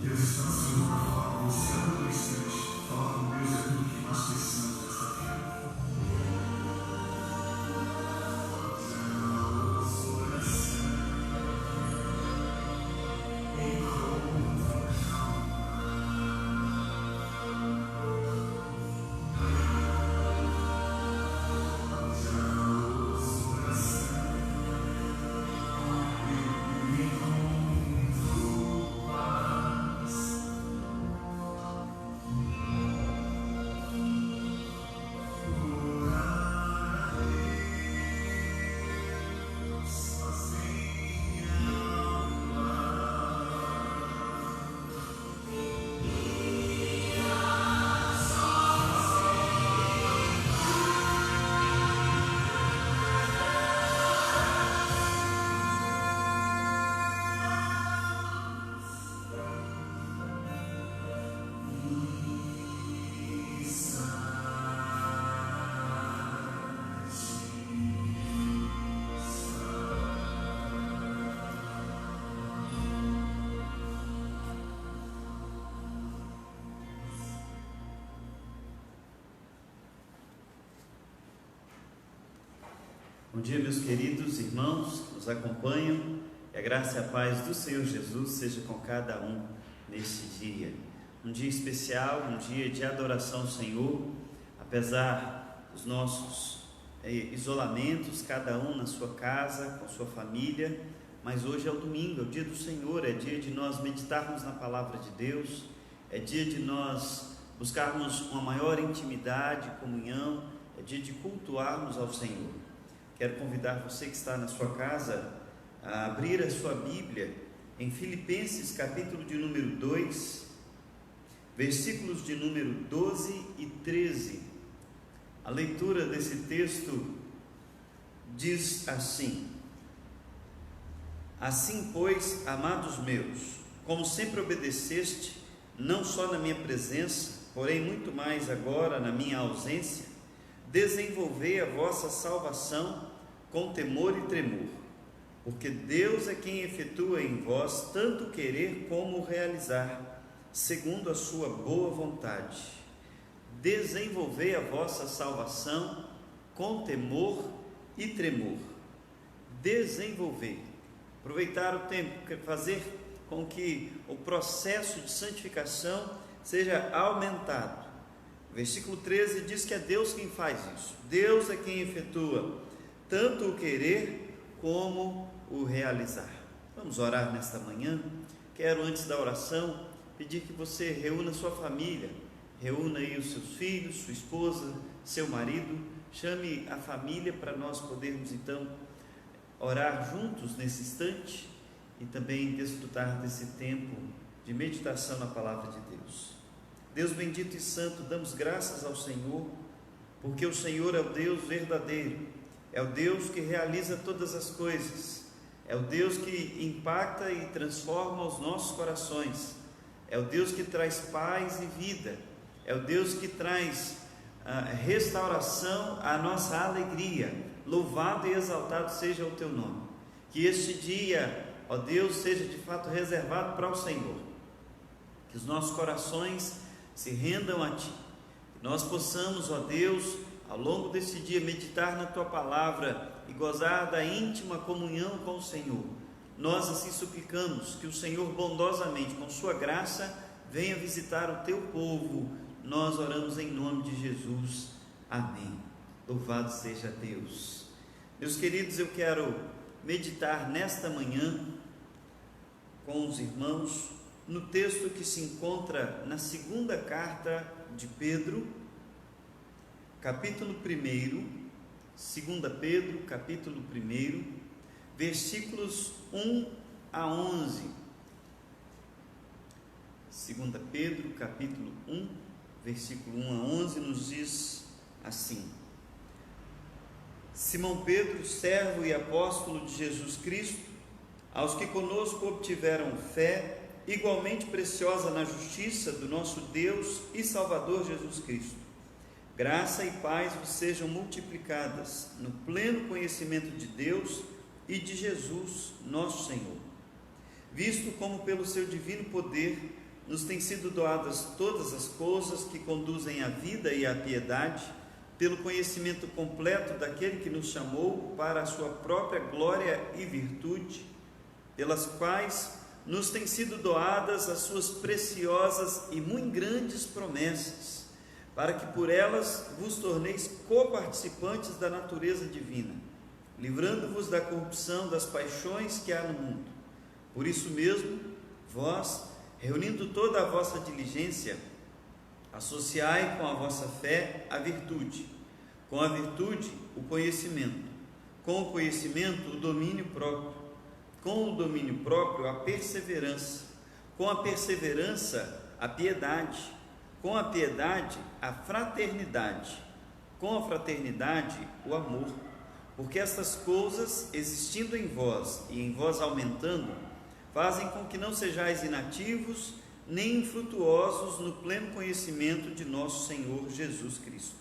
Deus está nos chamando para falar com você a todo instante. Falar com Deus é tudo que nós precisamos nesta vida. Bom dia, meus queridos irmãos que nos acompanham, e a graça e a paz do Senhor Jesus seja com cada um neste dia. Um dia especial, um dia de adoração ao Senhor, apesar dos nossos isolamentos, cada um na sua casa, com sua família, mas hoje é o domingo, é o dia do Senhor, é dia de nós meditarmos na palavra de Deus, é dia de nós buscarmos uma maior intimidade, comunhão, é dia de cultuarmos ao Senhor. Quero convidar você que está na sua casa a abrir a sua Bíblia em Filipenses capítulo de número 2, versículos de número 12 e 13. A leitura desse texto diz assim: Assim, pois, amados meus, como sempre obedeceste, não só na minha presença, porém muito mais agora na minha ausência, desenvolvei a vossa salvação com temor e tremor, porque Deus é quem efetua em vós tanto querer como realizar, segundo a sua boa vontade. Desenvolvei a vossa salvação com temor e tremor. Desenvolver, aproveitar o tempo, fazer com que o processo de santificação seja aumentado. O versículo 13 diz que é Deus quem faz isso. Deus é quem efetua tanto o querer como o realizar. Vamos orar nesta manhã. Quero, antes da oração, pedir que você reúna sua família, reúna aí os seus filhos, sua esposa, seu marido, chame a família para nós podermos então orar juntos nesse instante e também desfrutar desse tempo de meditação na palavra de Deus. Deus bendito e santo, damos graças ao Senhor, porque o Senhor é o Deus verdadeiro, é o Deus que realiza todas as coisas, é o Deus que impacta e transforma os nossos corações, é o Deus que traz paz e vida, é o Deus que traz restauração à nossa alegria. Louvado e exaltado seja o teu nome. Que este dia, ó Deus, seja de fato reservado para o Senhor, que os nossos corações se rendam a ti, que nós possamos, ó Deus, ao longo desse dia meditar na tua palavra e gozar da íntima comunhão com o Senhor. Nós assim suplicamos que o Senhor bondosamente, com sua graça, venha visitar o teu povo. Nós oramos em nome de Jesus. Amém. Louvado seja Deus. Meus queridos, eu quero meditar nesta manhã com os irmãos no texto que se encontra na segunda carta de Pedro, capítulo 1, 2 Pedro, capítulo 1, versículos 1 a 11. 2 Pedro, capítulo 1, versículo 1 a 11, nos diz assim: Simão Pedro, servo e apóstolo de Jesus Cristo, aos que conosco obtiveram fé igualmente preciosa na justiça do nosso Deus e Salvador Jesus Cristo, graça e paz vos sejam multiplicadas no pleno conhecimento de Deus e de Jesus, nosso Senhor, visto como pelo seu divino poder nos têm sido doadas todas as coisas que conduzem à vida e à piedade, pelo conhecimento completo daquele que nos chamou para a sua própria glória e virtude, pelas quais nos têm sido doadas as suas preciosas e muito grandes promessas, para que por elas vos torneis coparticipantes da natureza divina, livrando-vos da corrupção das paixões que há no mundo. Por isso mesmo, vós, reunindo toda a vossa diligência, associai com a vossa fé a virtude, com a virtude o conhecimento, com o conhecimento o domínio próprio, com o domínio próprio a perseverança, com a perseverança a piedade, com a piedade a fraternidade, com a fraternidade o amor, porque estas coisas, existindo em vós e em vós aumentando, fazem com que não sejais inativos nem infrutuosos no pleno conhecimento de nosso Senhor Jesus Cristo.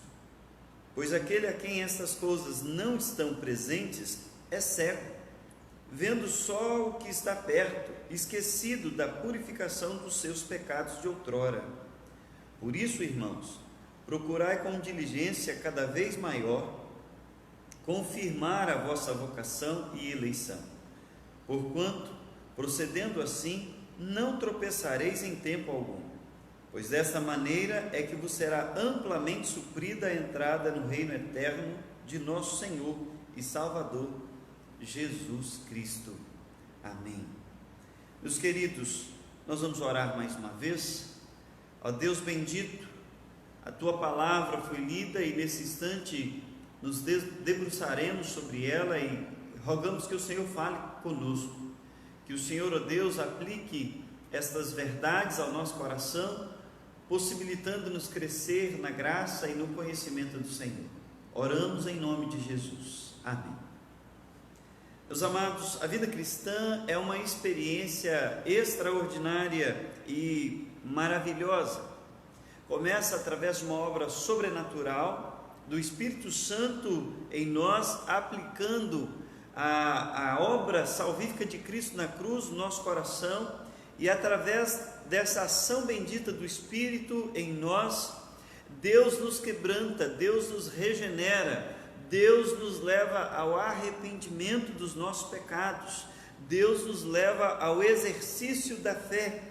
Pois aquele a quem estas coisas não estão presentes é cego, vendo só o que está perto, esquecido da purificação dos seus pecados de outrora. Por isso, irmãos, procurai com diligência cada vez maior confirmar a vossa vocação e eleição, porquanto, procedendo assim, não tropeçareis em tempo algum, pois desta maneira é que vos será amplamente suprida a entrada no reino eterno de nosso Senhor e Salvador, Jesus Cristo. Amém. Meus queridos, nós vamos orar mais uma vez. Ó Deus bendito, a Tua palavra foi lida e nesse instante nos debruçaremos sobre ela e rogamos que o Senhor fale conosco, que o Senhor, ó Deus, aplique estas verdades ao nosso coração, possibilitando-nos crescer na graça e no conhecimento do Senhor. Oramos em nome de Jesus. Amém. Meus amados, a vida cristã é uma experiência extraordinária e maravilhosa. Começa através de uma obra sobrenatural do Espírito Santo em nós, aplicando a obra salvífica de Cristo na cruz no nosso coração, e através dessa ação bendita do Espírito em nós, Deus nos quebranta, Deus nos regenera, Deus nos leva ao arrependimento dos nossos pecados, Deus nos leva ao exercício da fé,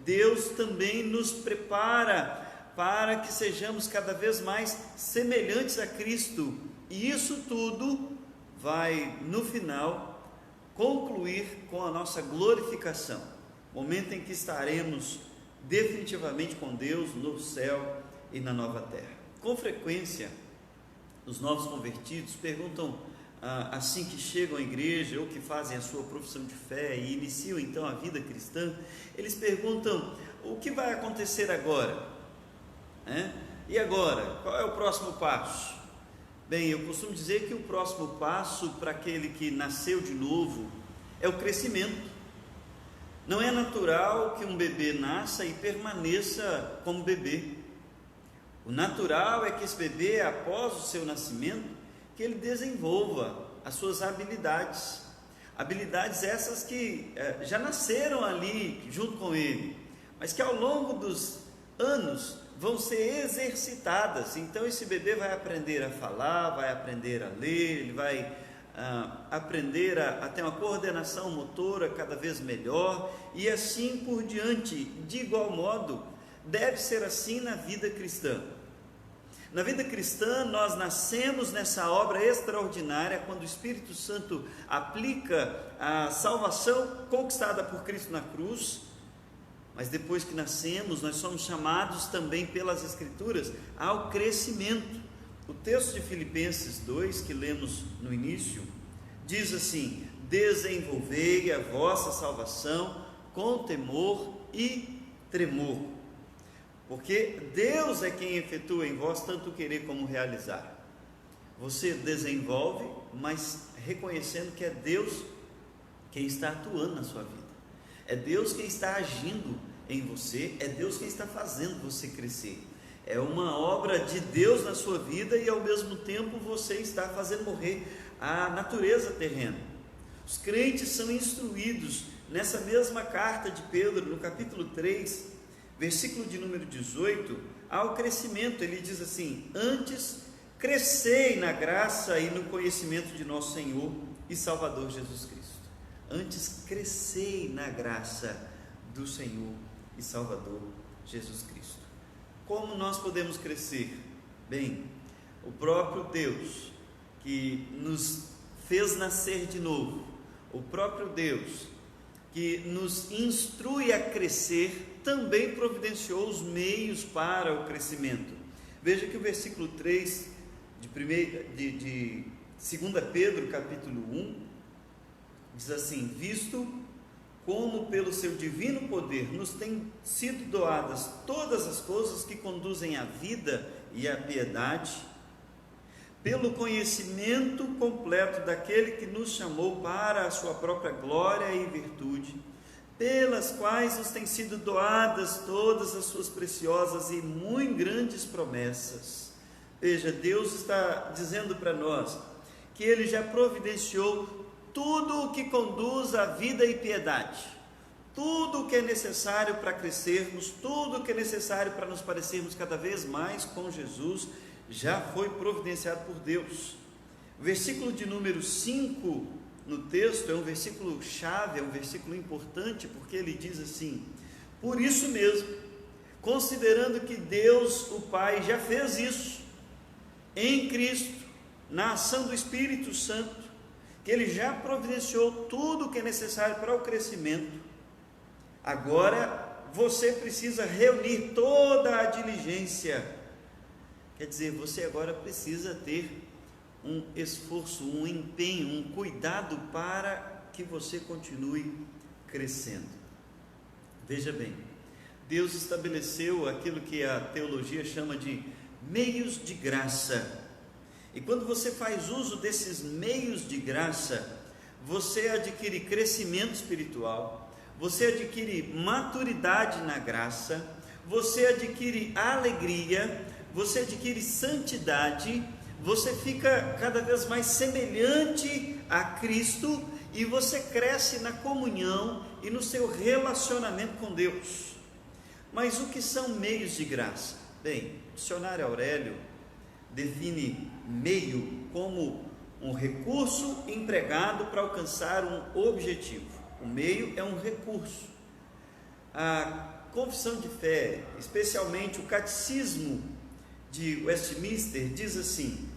Deus também nos prepara para que sejamos cada vez mais semelhantes a Cristo, e isso tudo vai, no final, concluir com a nossa glorificação, momento em que estaremos definitivamente com Deus no céu e na nova terra. Com frequência, os novos convertidos perguntam, assim que chegam à igreja ou que fazem a sua profissão de fé e iniciam então a vida cristã, eles perguntam: o que vai acontecer agora? E agora? Qual é o próximo passo? Bem, eu costumo dizer que o próximo passo para aquele que nasceu de novo é o crescimento. Não é natural que um bebê nasça e permaneça como bebê. O natural é que esse bebê, após o seu nascimento, que ele desenvolva as suas habilidades. Habilidades essas que já nasceram ali junto com ele, mas que ao longo dos anos vão ser exercitadas. Então esse bebê vai aprender a falar, vai aprender a ler, ele vai aprender a ter uma coordenação motora cada vez melhor, e assim por diante. De igual modo, deve ser assim na vida cristã. Na vida cristã, nós nascemos nessa obra extraordinária, quando o Espírito Santo aplica a salvação conquistada por Cristo na cruz, mas depois que nascemos, nós somos chamados também pelas Escrituras ao crescimento. O texto de Filipenses 2, que lemos no início, diz assim: desenvolvei a vossa salvação com temor e tremor, porque Deus é quem efetua em vós tanto querer como realizar. Você desenvolve, mas reconhecendo que é Deus quem está atuando na sua vida, é Deus quem está agindo em você, é Deus quem está fazendo você crescer. É uma obra de Deus na sua vida, e ao mesmo tempo você está fazendo morrer a natureza terrena. Os crentes são instruídos nessa mesma carta de Pedro, no capítulo 3, Versículo de número 18, há o crescimento, ele diz assim: antes crescei na graça e no conhecimento de nosso Senhor e Salvador Jesus Cristo. Antes crescei na graça do Senhor e Salvador Jesus Cristo. Como nós podemos crescer? Bem, o próprio Deus que nos fez nascer de novo, o próprio Deus que nos instrui a crescer, também providenciou os meios para o crescimento. Veja que o versículo 3 de 2 Pedro capítulo 1 diz assim: visto como pelo seu divino poder nos têm sido doadas todas as coisas que conduzem à vida e à piedade, pelo conhecimento completo daquele que nos chamou para a sua própria glória e virtude, pelas quais nos têm sido doadas todas as suas preciosas e muito grandes promessas. Veja, Deus está dizendo para nós que Ele já providenciou tudo o que conduz à vida e piedade, tudo o que é necessário para crescermos, tudo o que é necessário para nos parecermos cada vez mais com Jesus, já foi providenciado por Deus. O versículo de número 5 no texto é um versículo chave, é um versículo importante, porque ele diz assim: por isso mesmo, considerando que Deus o Pai já fez isso em Cristo, na ação do Espírito Santo, que Ele já providenciou tudo o que é necessário para o crescimento, agora você precisa reunir toda a diligência. Quer dizer, você agora precisa ter um esforço, um empenho, um cuidado para que você continue crescendo. Veja bem, Deus estabeleceu aquilo que a teologia chama de meios de graça. E quando você faz uso desses meios de graça, você adquire crescimento espiritual, você adquire maturidade na graça, você adquire alegria, você adquire santidade, você fica cada vez mais semelhante a Cristo e você cresce na comunhão e no seu relacionamento com Deus. Mas o que são meios de graça? Bem, o dicionário Aurélio define meio como um recurso empregado para alcançar um objetivo. O meio é um recurso. A confissão de fé, especialmente o catecismo de Westminster, diz assim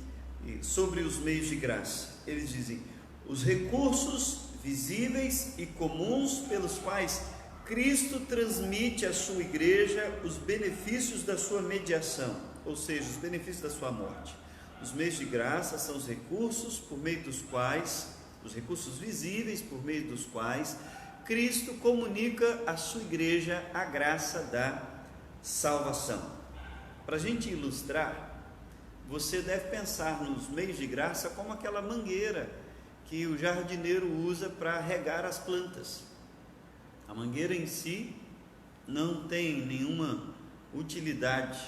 sobre os meios de graça. Eles dizem: os recursos visíveis e comuns pelos quais Cristo transmite à sua igreja os benefícios da sua mediação, ou seja, os benefícios da sua morte. Os meios de graça são os recursos por meio dos quais, os recursos visíveis por meio dos quais Cristo comunica à sua igreja a graça da salvação. Para a gente ilustrar, você deve pensar nos meios de graça como aquela mangueira que o jardineiro usa para regar as plantas. A mangueira em si não tem nenhuma utilidade,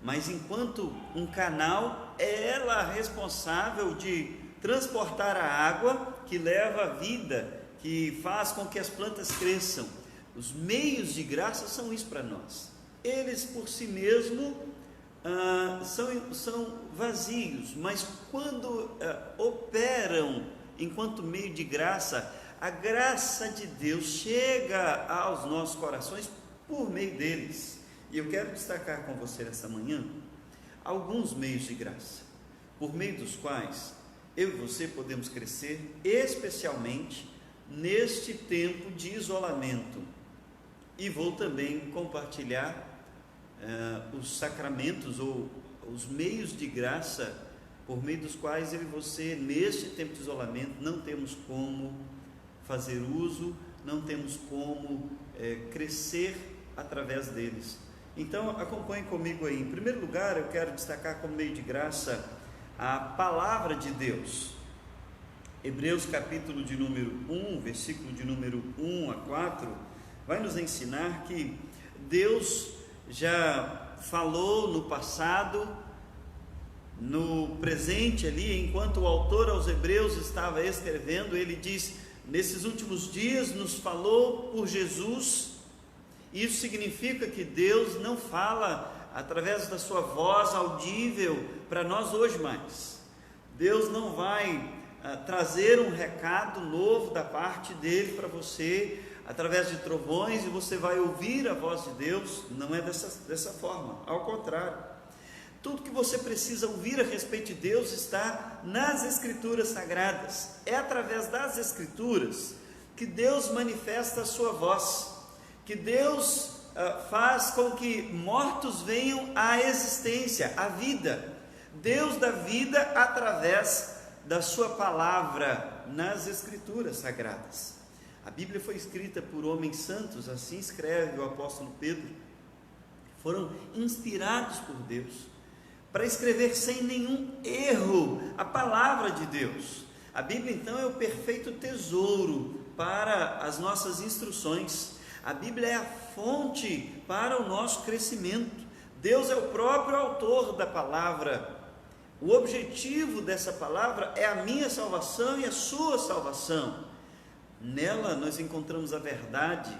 mas enquanto um canal, é ela responsável de transportar a água que leva a vida, que faz com que as plantas cresçam. Os meios de graça são isso para nós. Eles por si mesmos são vazios, mas quando operam enquanto meio de graça, a graça de Deus chega aos nossos corações por meio deles. E eu quero destacar com você nessa manhã alguns meios de graça, por meio dos quais eu e você podemos crescer, especialmente neste tempo de isolamento. E vou também compartilhar os sacramentos ou os meios de graça por meio dos quais eu e você, neste tempo de isolamento, não temos como fazer uso, não temos como crescer através deles. Então acompanhe comigo aí. Em primeiro lugar, eu quero destacar como meio de graça a palavra de Deus. Hebreus capítulo de número 1, versículo de número 1 a 4, vai nos ensinar que Deus já falou no passado, no presente ali, enquanto o autor aos Hebreus estava escrevendo, ele diz: nesses últimos dias nos falou por Jesus, Isso significa que Deus não fala através da sua voz audível para nós hoje mais. Deus não vai trazer um recado novo da parte dele para você através de trovões e você vai ouvir a voz de Deus. Não é dessa forma, ao contrário. Tudo que você precisa ouvir a respeito de Deus está nas Escrituras Sagradas. É através das Escrituras que Deus manifesta a sua voz, que Deus faz com que mortos venham à existência, à vida. Deus dá vida através da sua palavra nas Escrituras Sagradas. A Bíblia foi escrita por homens santos, assim escreve o apóstolo Pedro, foram inspirados por Deus para escrever sem nenhum erro a palavra de Deus. A Bíblia então é o perfeito tesouro para as nossas instruções. A Bíblia é a fonte para o nosso crescimento. Deus é o próprio autor da palavra. O objetivo dessa palavra é a minha salvação e a sua salvação. Nela nós encontramos a verdade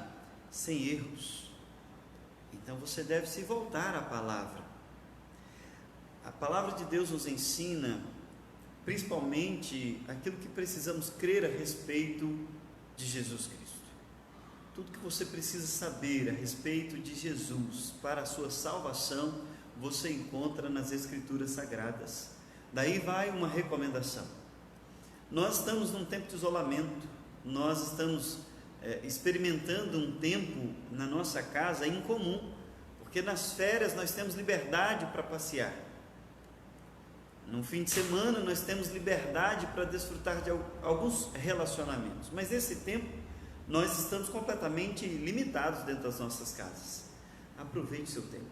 sem erros. Então você deve se voltar à palavra. A palavra de Deus nos ensina principalmente aquilo que precisamos crer a respeito de Jesus Cristo. Tudo que você precisa saber a respeito de Jesus para a sua salvação, você encontra nas Escrituras Sagradas. Daí vai uma recomendação. Nós estamos num tempo de isolamento, nós estamos experimentando um tempo na nossa casa incomum, porque nas férias nós temos liberdade para passear. No fim de semana nós temos liberdade para desfrutar de alguns relacionamentos, mas nesse tempo nós estamos completamente limitados dentro das nossas casas. Aproveite seu tempo,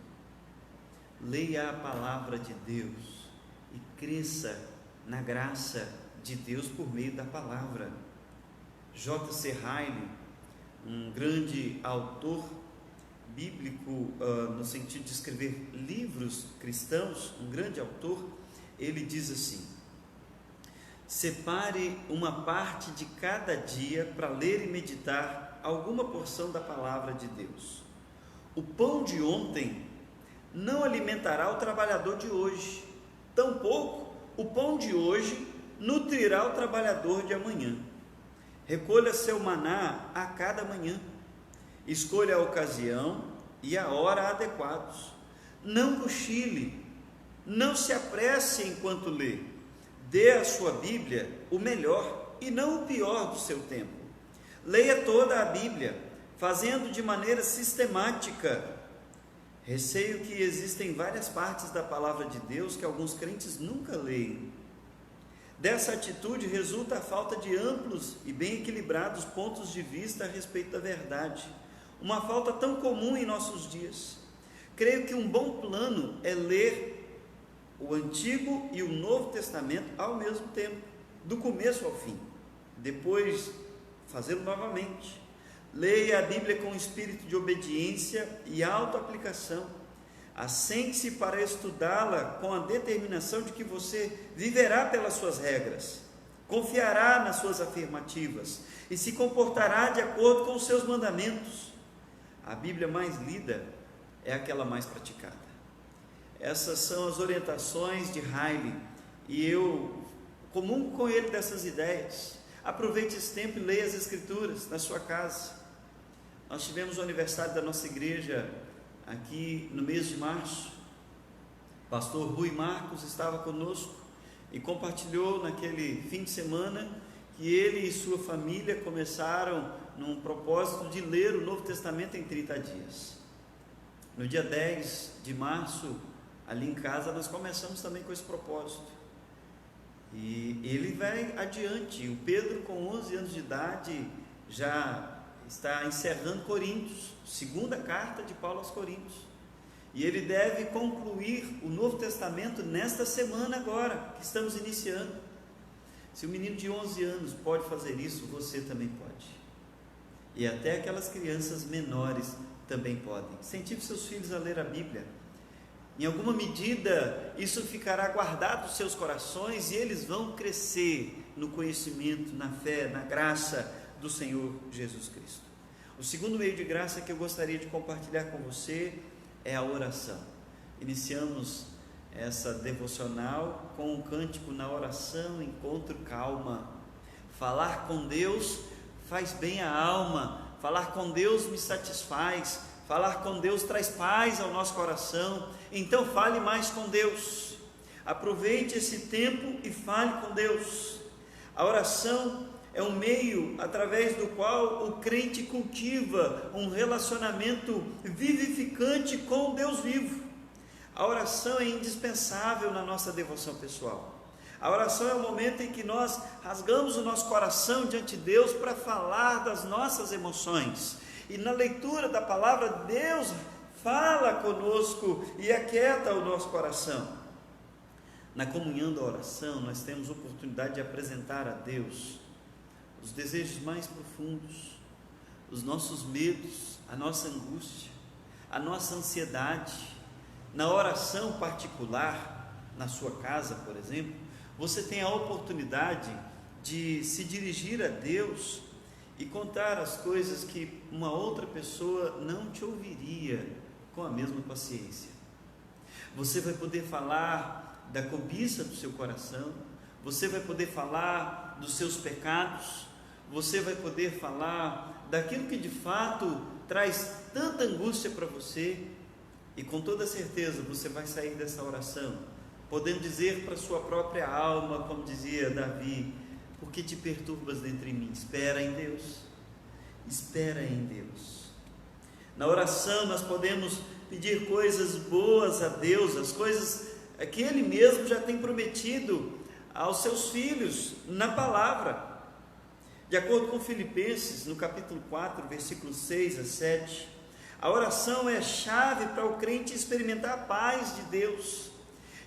leia a palavra de Deus e cresça na graça de Deus por meio da palavra. J.C. Ryle, um grande autor bíblico no sentido de escrever livros cristãos, um grande autor, ele diz assim: separe uma parte de cada dia para ler e meditar alguma porção da palavra de Deus. O pão de ontem não alimentará o trabalhador de hoje, tampouco o pão de hoje nutrirá o trabalhador de amanhã. Recolha seu maná a cada manhã, escolha a ocasião e a hora adequados. Não cochile, não se apresse enquanto lê. Dê à sua Bíblia o melhor e não o pior do seu tempo. Leia toda a Bíblia, fazendo de maneira sistemática. Receio que existem várias partes da palavra de Deus que alguns crentes nunca leem. Dessa atitude resulta a falta de amplos e bem equilibrados pontos de vista a respeito da verdade, uma falta tão comum em nossos dias. Creio que um bom plano é ler o Antigo e o Novo Testamento ao mesmo tempo, do começo ao fim, depois fazê-lo novamente. Leia a Bíblia com espírito de obediência e autoaplicação. Assente-se para estudá-la com a determinação de que você viverá pelas suas regras, confiará nas suas afirmativas e se comportará de acordo com os seus mandamentos. A Bíblia mais lida é aquela mais praticada. Essas são as orientações de Ryle e eu comungo com ele dessas ideias. Aproveite esse tempo e leia as Escrituras na sua casa. Nós tivemos o aniversário da nossa igreja aqui no mês de março. O pastor Rui Marcos estava conosco e compartilhou naquele fim de semana que ele e sua família começaram num propósito de ler o Novo Testamento em 30 dias. No dia 10 de março, ali em casa, nós começamos também com esse propósito. E ele vai adiante. O Pedro, com 11 anos de idade, já está encerrando Coríntios, segunda carta de Paulo aos Coríntios. E ele deve concluir o Novo Testamento nesta semana agora, que estamos iniciando. Se o menino de 11 anos pode fazer isso, você também pode. E até aquelas crianças menores também podem. Incentive seus filhos a ler a Bíblia. Em alguma medida, isso ficará guardado nos seus corações e eles vão crescer no conhecimento, na fé, na graça do Senhor Jesus Cristo. O segundo meio de graça que eu gostaria de compartilhar com você é a oração. Iniciamos essa devocional com um cântico: na oração encontro calma. Falar com Deus faz bem à alma, falar com Deus me satisfaz, falar com Deus traz paz ao nosso coração. Então fale mais com Deus, aproveite esse tempo e fale com Deus. A oração é um meio através do qual o crente cultiva um relacionamento vivificante com o Deus vivo. A oração é indispensável na nossa devoção pessoal. A oração é o momento em que nós rasgamos o nosso coração diante de Deus para falar das nossas emoções. E na leitura da palavra, Deus fala conosco e aquieta o nosso coração. Na comunhão da oração, nós temos oportunidade de apresentar a Deus os desejos mais profundos, os nossos medos, a nossa angústia, a nossa ansiedade. Na oração particular, na sua casa, por exemplo, você tem a oportunidade de se dirigir a Deus e contar as coisas que uma outra pessoa não te ouviria com a mesma paciência. Você vai poder falar da cobiça do seu coração, você vai poder falar dos seus pecados, você vai poder falar daquilo que de fato traz tanta angústia para você, e com toda certeza você vai sair dessa oração podendo dizer para a sua própria alma, como dizia Davi: por que te perturbas dentro de mim? Espera em Deus, espera em Deus. Na oração nós podemos pedir coisas boas a Deus, as coisas que Ele mesmo já tem prometido aos seus filhos na palavra. De acordo com Filipenses, no capítulo 4, versículos 6 a 7, a oração é chave para o crente experimentar a paz de Deus.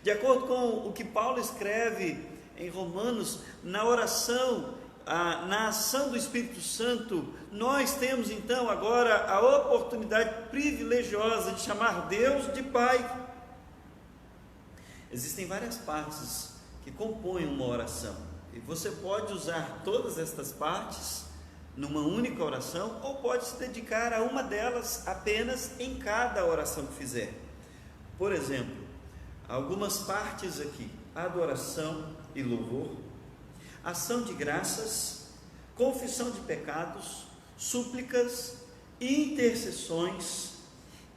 De acordo com o que Paulo escreve em Romanos, na oração, na ação do Espírito Santo, nós temos então agora a oportunidade privilegiosa de chamar Deus de Pai. Existem várias partes que compõem uma oração, e você pode usar todas estas partes numa única oração, ou pode se dedicar a uma delas apenas em cada oração que fizer. Por exemplo, algumas partes aqui: adoração e louvor, ação de graças, confissão de pecados, súplicas, intercessões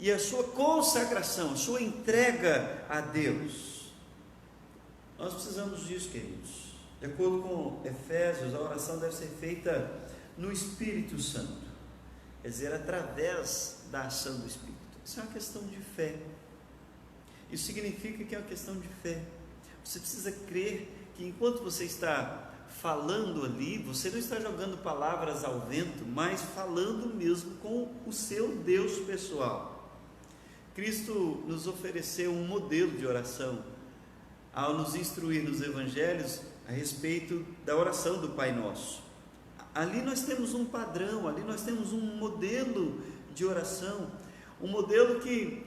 e a sua consagração, a sua entrega a Deus. Nós precisamos disso, queridos. De acordo com Efésios, a oração deve ser feita no Espírito Santo, quer dizer, através da ação do Espírito. Isso é uma questão de fé. Isso significa que é uma questão de fé. Você precisa crer que enquanto você está falando ali, você não está jogando palavras ao vento, mas falando mesmo com o seu Deus pessoal. Cristo nos ofereceu um modelo de oração ao nos instruir nos evangelhos a respeito da oração do Pai Nosso. Ali nós temos um padrão, ali nós temos um modelo de oração, um modelo que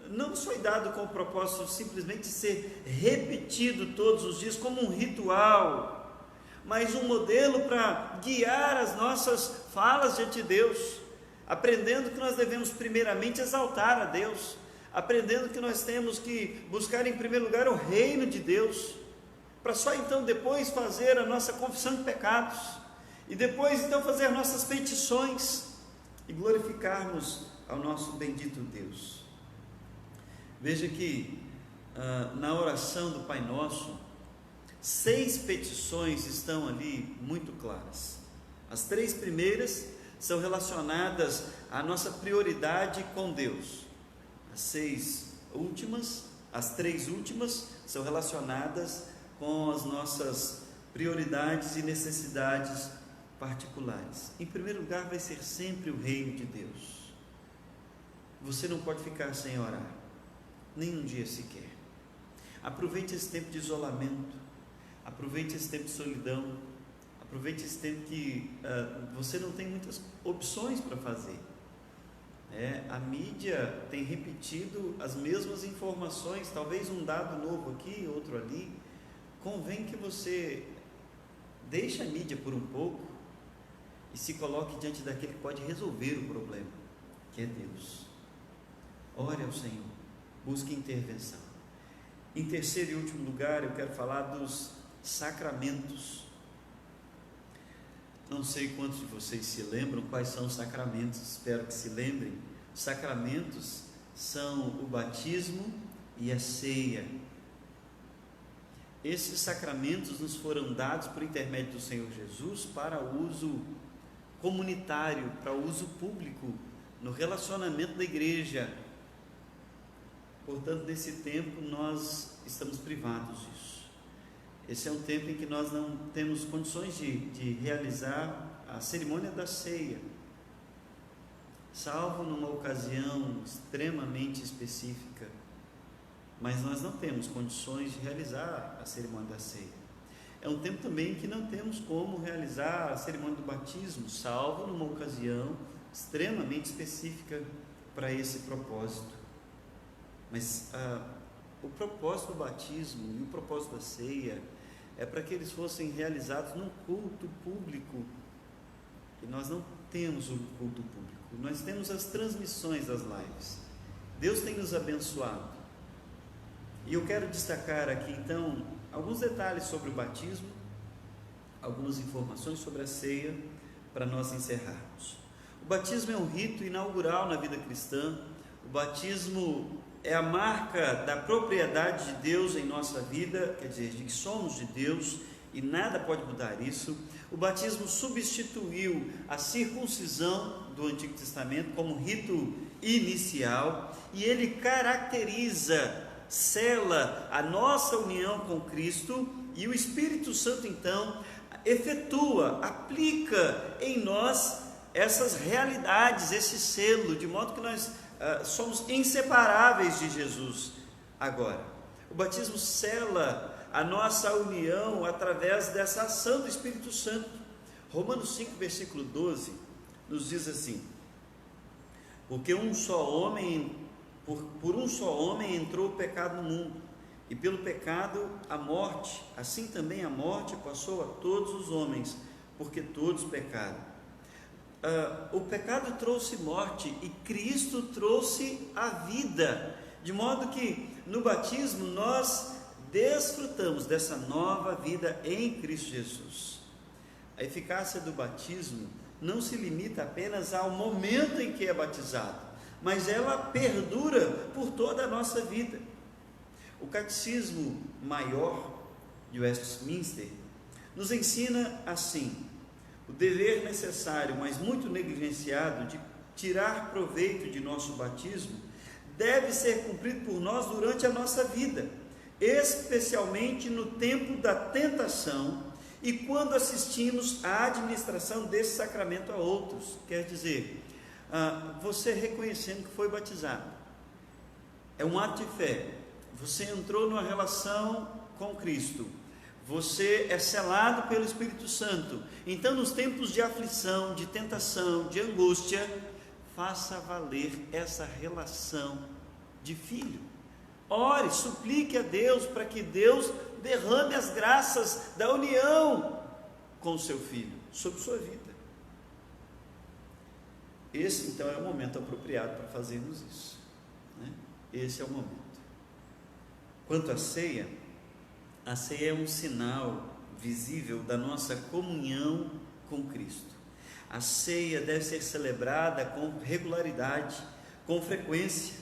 não nos foi dado com o propósito simplesmente de ser repetido todos os dias como um ritual, mas um modelo para guiar as nossas falas diante de Deus, aprendendo que nós devemos primeiramente exaltar a Deus, aprendendo que nós temos que buscar em primeiro lugar o reino de Deus, para só então depois fazer a nossa confissão de pecados, e depois então fazer nossas petições e glorificarmos ao nosso bendito Deus. Veja que na oração do Pai Nosso, 6 petições estão ali muito claras. As 3 primeiras são relacionadas à nossa prioridade com Deus. As 3 últimas são relacionadas com as nossas prioridades e necessidades particulares. Em primeiro lugar, vai ser sempre o reino de Deus. Você não pode ficar sem orar, nem um dia sequer. Aproveite esse tempo de isolamento, aproveite esse tempo de solidão, aproveite esse tempo que você não tem muitas opções para fazer. A mídia tem repetido as mesmas informações, talvez um dado novo aqui, outro ali. Convém que você deixe a mídia por um pouco e se coloque diante daquele que pode resolver o problema, que é Deus. Ore ao Senhor, busque intervenção. Em terceiro e último lugar, eu quero falar dos sacramentos. Não sei quantos de vocês se lembram quais são os sacramentos, espero que se lembrem. Os sacramentos são o batismo e a ceia. Esses sacramentos nos foram dados por intermédio do Senhor Jesus para uso comunitário, para uso público, no relacionamento da igreja. Portanto, nesse tempo nós estamos privados disso. Esse é um tempo em que nós não temos condições de realizar a cerimônia da ceia, salvo numa ocasião extremamente específica, mas nós não temos condições de realizar a cerimônia da ceia. É um tempo também que não temos como realizar a cerimônia do batismo, salvo numa ocasião extremamente específica para esse propósito. Mas o propósito do batismo e o propósito da ceia é para que eles fossem realizados num culto público, e nós não temos o culto público, nós temos as transmissões das lives. Deus tem nos abençoado, e eu quero destacar aqui então alguns detalhes sobre o batismo, algumas informações sobre a ceia, para nós encerrarmos. O batismo é um rito inaugural na vida cristã. O batismo é a marca da propriedade de Deus em nossa vida, quer dizer, de que somos de Deus e nada pode mudar isso. O batismo substituiu a circuncisão do Antigo Testamento como rito inicial, e ele caracteriza, sela a nossa união com Cristo, e o Espírito Santo então efetua, aplica em nós essas realidades, esse selo, de modo que nós somos inseparáveis de Jesus. Agora, o batismo sela a nossa união através dessa ação do Espírito Santo. Romanos 5, versículo 12, nos diz assim: porque por um só homem entrou o pecado no mundo, e pelo pecado a morte, assim também a morte passou a todos os homens, porque todos pecaram. O pecado trouxe morte e Cristo trouxe a vida, de modo que no batismo nós desfrutamos dessa nova vida em Cristo Jesus. A eficácia do batismo não se limita apenas ao momento em que é batizado, mas ela perdura por toda a nossa vida. O Catecismo Maior de Westminster nos ensina assim: o dever necessário, mas muito negligenciado, de tirar proveito de nosso batismo, deve ser cumprido por nós durante a nossa vida, especialmente no tempo da tentação e quando assistimos à administração desse sacramento a outros. Quer dizer, você reconhecendo que foi batizado, é um ato de fé, você entrou numa relação com Cristo, você é selado pelo Espírito Santo. Então, nos tempos de aflição, de tentação, de angústia, faça valer essa relação de filho. Ore, suplique a Deus para que Deus derrame as graças da união com o seu filho sobre sua vida. Esse então é o momento apropriado para fazermos isso, né? Esse é o momento. Quanto à ceia, a ceia é um sinal visível da nossa comunhão com Cristo. A ceia deve ser celebrada com regularidade, com frequência.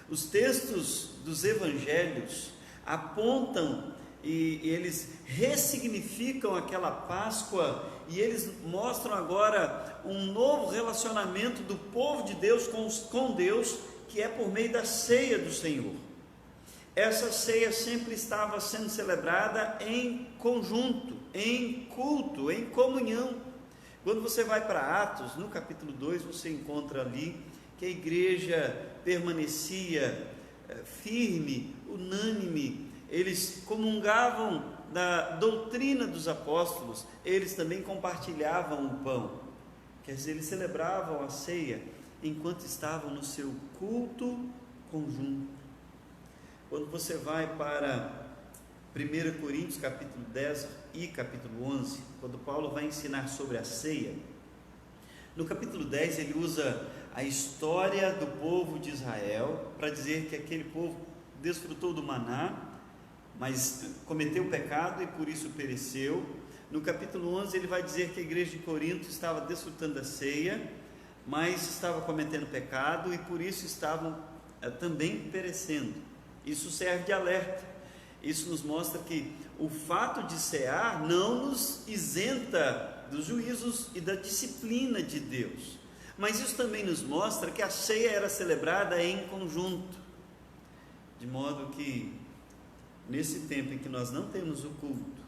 Os textos dos evangelhos apontam e eles ressignificam aquela Páscoa, e eles mostram agora um novo relacionamento do povo de Deus com Deus, que é por meio da ceia do Senhor. Essa ceia sempre estava sendo celebrada em conjunto, em culto, em comunhão. Quando você vai para Atos, no capítulo 2, você encontra ali que a igreja permanecia firme, unânime. Eles comungavam da doutrina dos apóstolos, eles também compartilhavam o pão. Quer dizer, eles celebravam a ceia enquanto estavam no seu culto conjunto. Quando você vai para 1 Coríntios capítulo 10 e capítulo 11, quando Paulo vai ensinar sobre a ceia, No capítulo 10 ele usa a história do povo de Israel para dizer que aquele povo desfrutou do maná, mas cometeu pecado e por isso pereceu. No capítulo 11 ele vai dizer que a igreja de Corinto estava desfrutando da ceia, mas estava cometendo pecado e por isso estavam também perecendo. Isso serve de alerta. Isso nos mostra que o fato de cear não nos isenta dos juízos e da disciplina de Deus, mas isso também nos mostra que a ceia era celebrada em conjunto, de modo que nesse tempo em que nós não temos o culto,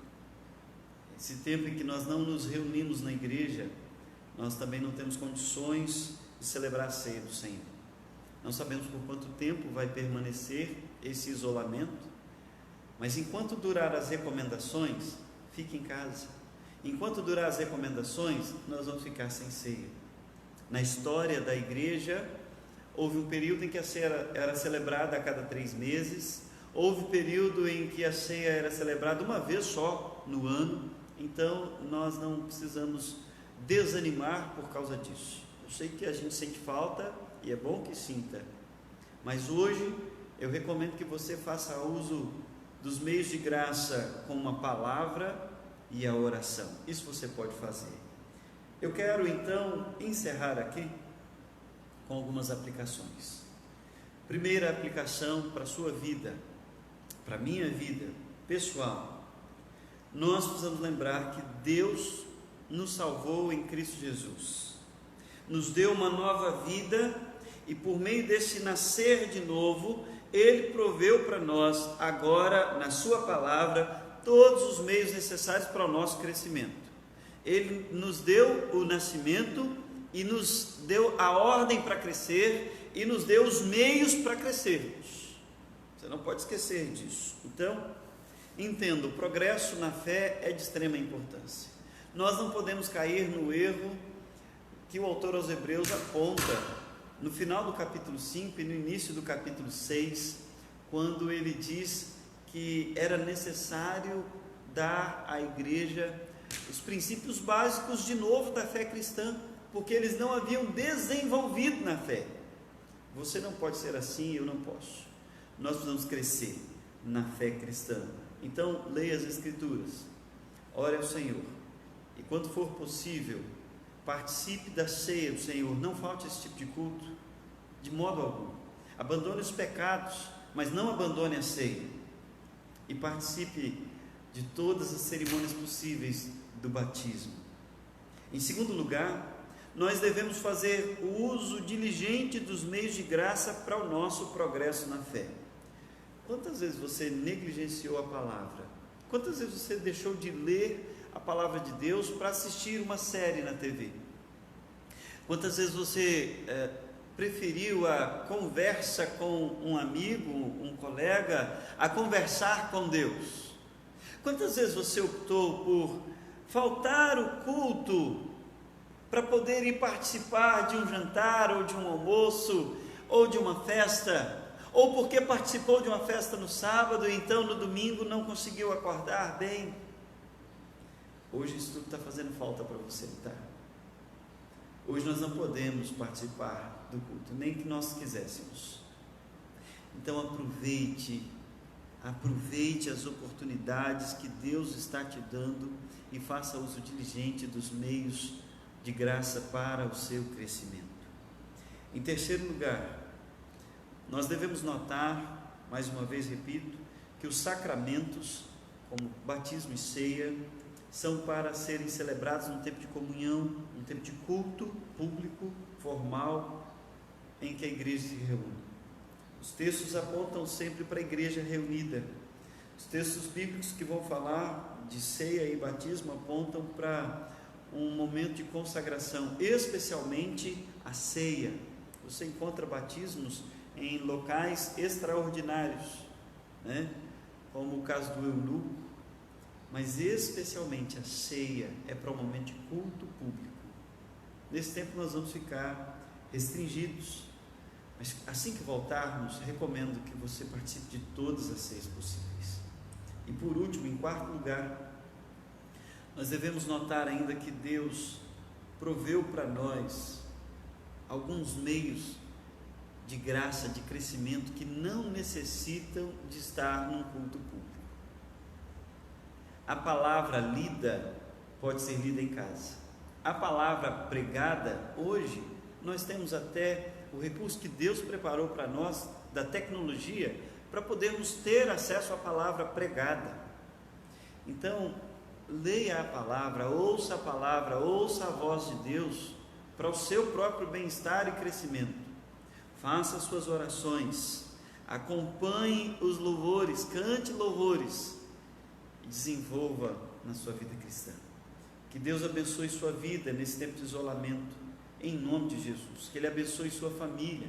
esse tempo em que nós não nos reunimos na igreja, nós também não temos condições de celebrar a ceia do Senhor. Não sabemos por quanto tempo vai permanecer esse isolamento, mas enquanto durar as recomendações, fique em casa. Enquanto durar as recomendações, nós vamos ficar sem ceia. Na história da igreja, houve um período em que a ceia era celebrada a cada 3 meses, houve período em que a ceia era celebrada uma vez só no ano. Então nós não precisamos desanimar por causa disso. Eu sei que a gente sente falta e é bom que sinta, mas hoje eu recomendo que você faça uso dos meios de graça com uma palavra e a oração. Isso você pode fazer. Eu quero então encerrar aqui com algumas aplicações. Primeira aplicação para a sua vida, para a minha vida pessoal. Nós precisamos lembrar que Deus nos salvou em Cristo Jesus, nos deu uma nova vida e por meio desse nascer de novo, Ele proveu para nós agora na sua palavra todos os meios necessários para o nosso crescimento. Ele nos deu o nascimento e nos deu a ordem para crescer e nos deu os meios para crescermos. Você não pode esquecer disso. Então, entenda, o progresso na fé é de extrema importância. Nós não podemos cair no erro que o autor aos Hebreus aponta no final do capítulo 5 e no início do capítulo 6, quando ele diz que era necessário dar à igreja os princípios básicos de novo da fé cristã, porque eles não haviam desenvolvido na fé. Você não pode ser assim, eu não posso. Nós precisamos crescer na fé cristã. Então, leia as Escrituras, ore ao Senhor, e quando for possível, participe da ceia do Senhor. Não falte esse tipo de culto, de modo algum. Abandone os pecados, mas não abandone a ceia. E participe de todas as cerimônias possíveis do batismo. Em segundo lugar, nós devemos fazer o uso diligente dos meios de graça para o nosso progresso na fé. Quantas vezes você negligenciou a palavra? Quantas vezes você deixou de ler a palavra de Deus para assistir uma série na TV? Quantas vezes você preferiu a conversa com um amigo, um colega, a conversar com Deus? Quantas vezes você optou por faltar o culto para poder ir participar de um jantar, ou de um almoço, ou de uma festa, ou porque participou de uma festa no sábado e então no domingo não conseguiu acordar bem? Hoje isso tudo está fazendo falta para você, tá? Hoje nós não podemos participar do culto, nem que nós quiséssemos. Então aproveite as oportunidades que Deus está te dando e faça uso diligente dos meios de graça para o seu crescimento. Em terceiro lugar, nós devemos notar, mais uma vez repito, que os sacramentos, como batismo e ceia, são para serem celebrados num tempo de comunhão, num tempo de culto público, formal, em que a igreja se reúne. Os textos apontam sempre para a igreja reunida. Os textos bíblicos que vão falar de ceia e batismo apontam para um momento de consagração, especialmente a ceia. Você encontra batismos em locais extraordinários, né? Como o caso do eunuco, mas especialmente a ceia é para um momento de culto público. Nesse tempo nós vamos ficar restringidos, mas assim que voltarmos, recomendo que você participe de todas as ceias possíveis. E por último, em quarto lugar, nós devemos notar ainda que Deus proveu para nós alguns meios de graça, de crescimento, que não necessitam de estar num culto público. A palavra lida pode ser lida em casa. A palavra pregada, hoje, nós temos até o recurso que Deus preparou para nós, da tecnologia, para podermos ter acesso à palavra pregada. Então, leia a palavra, ouça a voz de Deus, para o seu próprio bem-estar e crescimento. Faça suas orações, acompanhe os louvores, cante louvores e desenvolva na sua vida cristã. Que Deus abençoe sua vida nesse tempo de isolamento, em nome de Jesus. Que Ele abençoe sua família,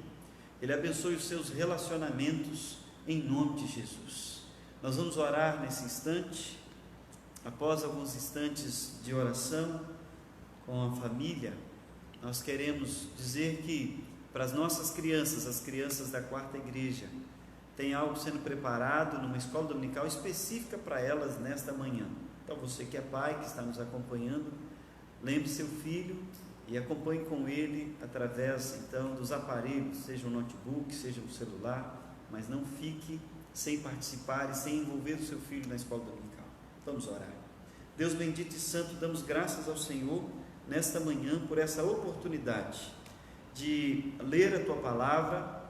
Ele abençoe os seus relacionamentos, em nome de Jesus. Nós vamos orar nesse instante. Após alguns instantes de oração com a família, nós queremos dizer que para as nossas crianças, as crianças da quarta igreja, tem algo sendo preparado numa escola dominical específica para elas nesta manhã. Então você que é pai, que está nos acompanhando, lembre seu filho e acompanhe com ele através então dos aparelhos, seja um notebook, seja um celular, mas não fique sem participar e sem envolver o seu filho na escola dominical. Vamos orar. Deus bendito e santo, damos graças ao Senhor nesta manhã por essa oportunidade de ler a Tua palavra,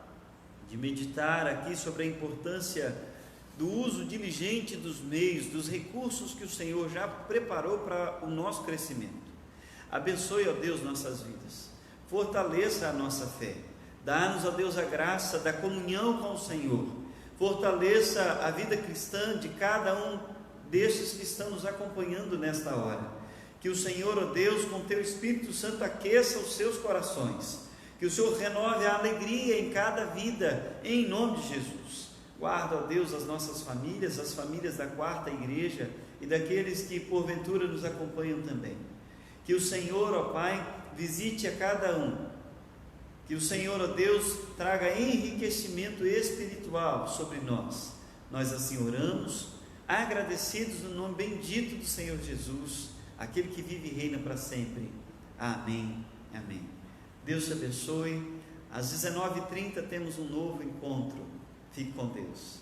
de meditar aqui sobre a importância do uso diligente dos meios, dos recursos que o Senhor já preparou para o nosso crescimento. Abençoe, ó Deus, nossas vidas, fortaleça a nossa fé, dá-nos, ó Deus, a graça da comunhão com o Senhor, fortaleça a vida cristã de cada um destes que estão nos acompanhando nesta hora. Que o Senhor, ó Deus, com Teu Espírito Santo aqueça os seus corações, que o Senhor renove a alegria em cada vida, em nome de Jesus. Guarda, ó Deus, as nossas famílias, as famílias da quarta igreja e daqueles que porventura nos acompanham também. Que o Senhor, ó Pai, visite a cada um. Que o Senhor, ó Deus, traga enriquecimento espiritual sobre nós. Nós assim oramos, agradecidos no nome bendito do Senhor Jesus, aquele que vive e reina para sempre. Amém, amém. Deus te abençoe. Às 19h30 temos um novo encontro. Fique com Deus.